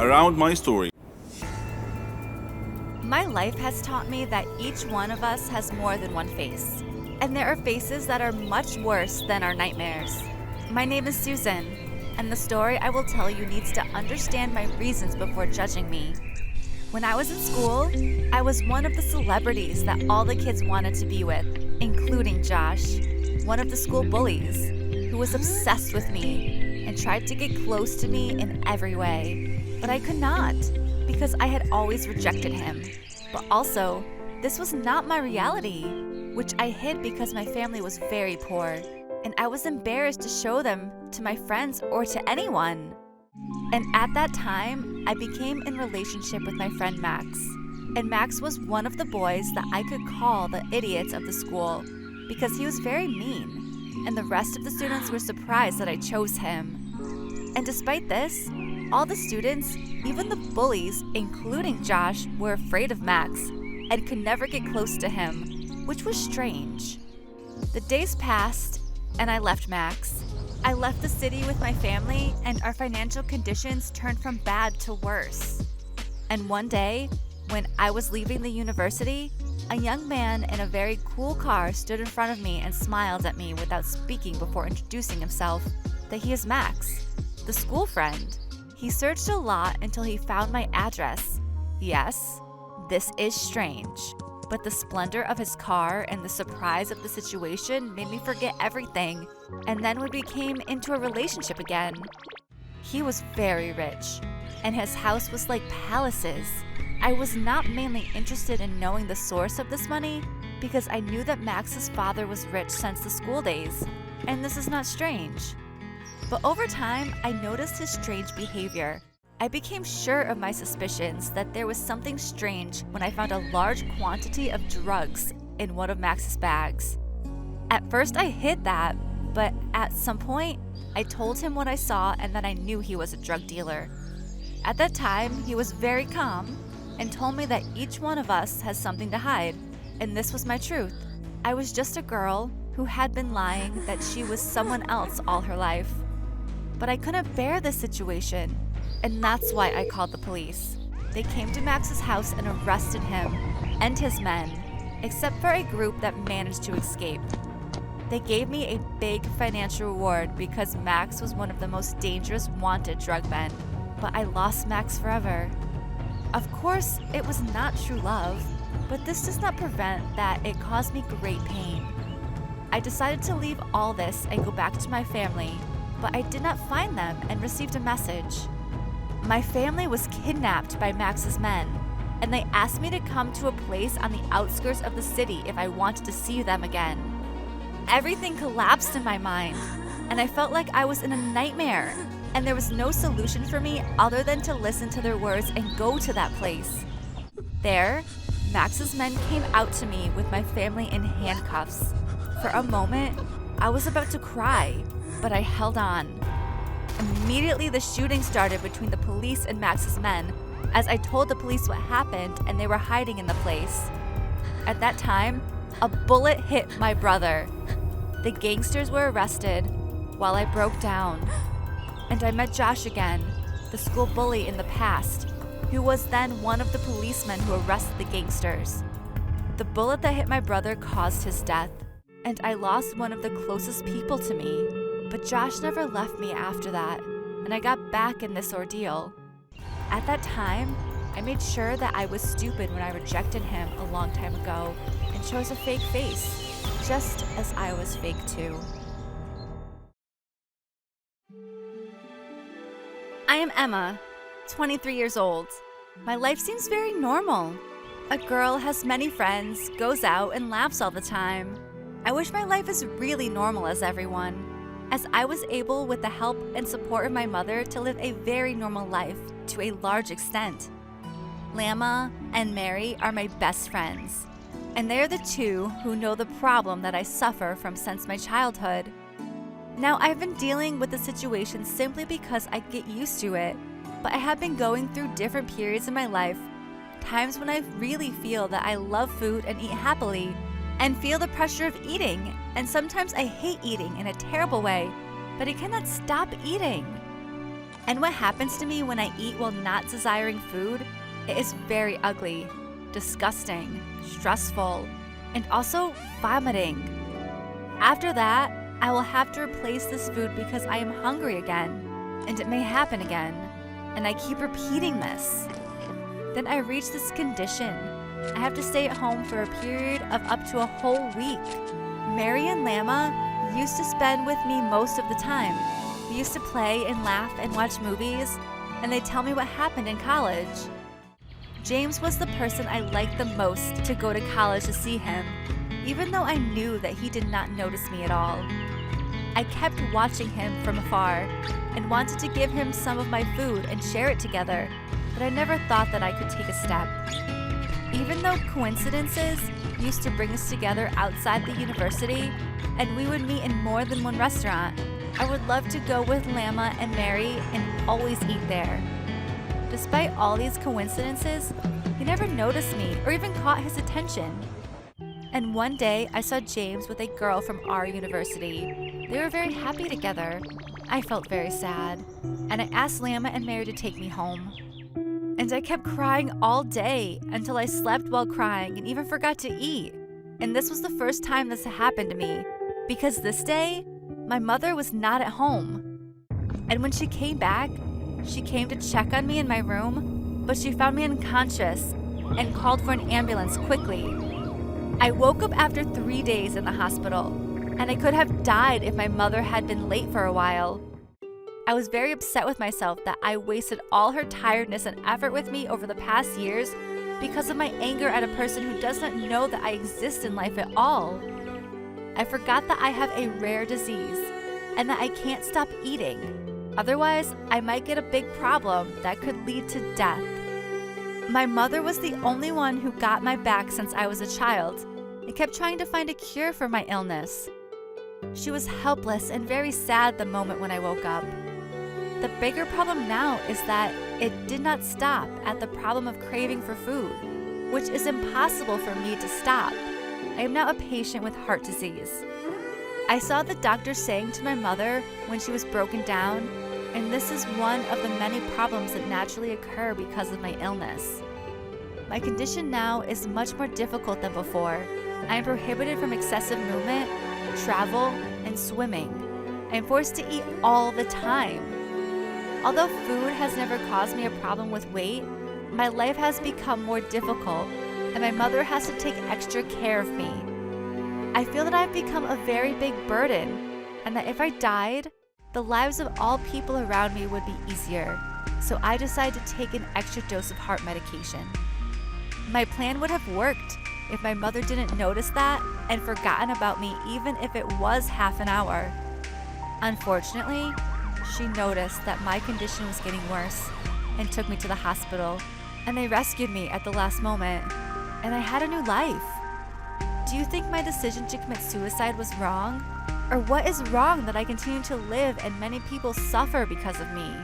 around my story. My life has taught me that each one of us has more than one face. And there are faces that are much worse than our nightmares. My name is Susan, and the story I will tell you needs to understand my reasons before judging me. When I was in school, I was one of the celebrities that all the kids wanted to be with, including Josh, one of the school bullies, who was obsessed with me and tried to get close to me in every way. But I could not, because I had always rejected him. But also, this was not my reality, which I hid because my family was very poor, and I was embarrassed to show them to my friends or to anyone. And at that time, I became in relationship with my friend Max. And Max was one of the boys that I could call the idiots of the school because he was very mean, and the rest of the students were surprised that I chose him. And despite this, all the students, even the bullies, including Josh, were afraid of Max and could never get close to him, which was strange. The days passed, and I left Max. I left the city with my family, and our financial conditions turned from bad to worse. And one day, when I was leaving the university, a young man in a very cool car stood in front of me and smiled at me without speaking before introducing himself that he is Max, the school friend. He searched a lot until he found my address. Yes, this is strange, but the splendor of his car and the surprise of the situation made me forget everything, and then we became into a relationship again. He was very rich, and his house was like palaces. I was not mainly interested in knowing the source of this money because I knew that Max's father was rich since the school days, and this is not strange. But over time, I noticed his strange behavior. I became sure of my suspicions that there was something strange when I found a large quantity of drugs in one of Max's bags. At first, I hid that, but at some point, I told him what I saw and that I knew he was a drug dealer. At that time, he was very calm and told me that each one of us has something to hide, and this was my truth. I was just a girl who had been lying that she was someone else all her life. But I couldn't bear this situation, and that's why I called the police. They came to Max's house and arrested him and his men, except for a group that managed to escape. They gave me a big financial reward because Max was one of the most dangerous wanted drug men, but I lost Max forever. Of course, it was not true love, but this does not prevent that it caused me great pain. I decided to leave all this and go back to my family, but I did not find them and received a message. My family was kidnapped by Max's men, and they asked me to come to a place on the outskirts of the city if I wanted to see them again. Everything collapsed in my mind, and I felt like I was in a nightmare, and there was no solution for me other than to listen to their words and go to that place. There, Max's men came out to me with my family in handcuffs. For a moment, I was about to cry, but I held on. Immediately, the shooting started between the police and Max's men, as I told the police what happened and they were hiding in the place. At that time, a bullet hit my brother. The gangsters were arrested while I broke down. And I met Josh again, the school bully in the past, who was then one of the policemen who arrested the gangsters. The bullet that hit my brother caused his death, and I lost one of the closest people to me. But Josh never left me after that, and I got back in this ordeal. At that time, I made sure that I was stupid when I rejected him a long time ago and chose a fake face, just as I was fake too. I am Emma, 23 years old. My life seems very normal. A girl has many friends, goes out, and laughs all the time. I wish my life is really normal as everyone, as I was able, with the help and support of my mother, to live a very normal life to a large extent. Lama and Mary are my best friends, and they are the two who know the problem that I suffer from since my childhood. Now, I've been dealing with the situation simply because I get used to it, but I have been going through different periods in my life, times when I really feel that I love food and eat happily, and feel the pressure of eating, and sometimes I hate eating in a terrible way, but I cannot stop eating. And what happens to me when I eat while not desiring food, it is very ugly, disgusting, stressful, and also vomiting. After that, I will have to replace this food because I am hungry again, and it may happen again, and I keep repeating this. Then I reach this condition. I have to stay at home for a period of up to a whole week. Mary and Lama used to spend with me most of the time. We used to play and laugh and watch movies, and they tell me what happened in college. James was the person I liked the most to go to college to see him, even though I knew that he did not notice me at all. I kept watching him from afar and wanted to give him some of my food and share it together, but I never thought that I could take a step. Even though coincidences used to bring us together outside the university and we would meet in more than one restaurant, I would love to go with Lama and Mary and always eat there. Despite all these coincidences, he never noticed me or even caught his attention. And one day, I saw James with a girl from our university. They were very happy together. I felt very sad, and I asked Lama and Mary to take me home. And I kept crying all day until I slept while crying and even forgot to eat. And this was the first time this happened to me, because this day, my mother was not at home. And when she came back, she came to check on me in my room, but she found me unconscious and called for an ambulance quickly. I woke up after 3 days in the hospital, and I could have died if my mother had been late for a while. I was very upset with myself that I wasted all her tiredness and effort with me over the past years because of my anger at a person who does not know that I exist in life at all. I forgot that I have a rare disease and that I can't stop eating. Otherwise, I might get a big problem that could lead to death. My mother was the only one who got my back since I was a child and kept trying to find a cure for my illness. She was helpless and very sad the moment when I woke up. The bigger problem now is that it did not stop at the problem of craving for food, which is impossible for me to stop. I am now a patient with heart disease. I saw the doctor saying to my mother when she was broken down, and this is one of the many problems that naturally occur because of my illness. My condition now is much more difficult than before. I am prohibited from excessive movement, travel, and swimming. I am forced to eat all the time. Although food has never caused me a problem with weight, my life has become more difficult, and my mother has to take extra care of me. I feel that I've become a very big burden, and that if I died, the lives of all people around me would be easier, so I decided to take an extra dose of heart medication. My plan would have worked if my mother didn't notice that and forgotten about me even if it was half an hour. Unfortunately, she noticed that my condition was getting worse and took me to the hospital, and they rescued me at the last moment, and I had a new life. Do you think my decision to commit suicide was wrong? Or what is wrong that I continue to live and many people suffer because of me?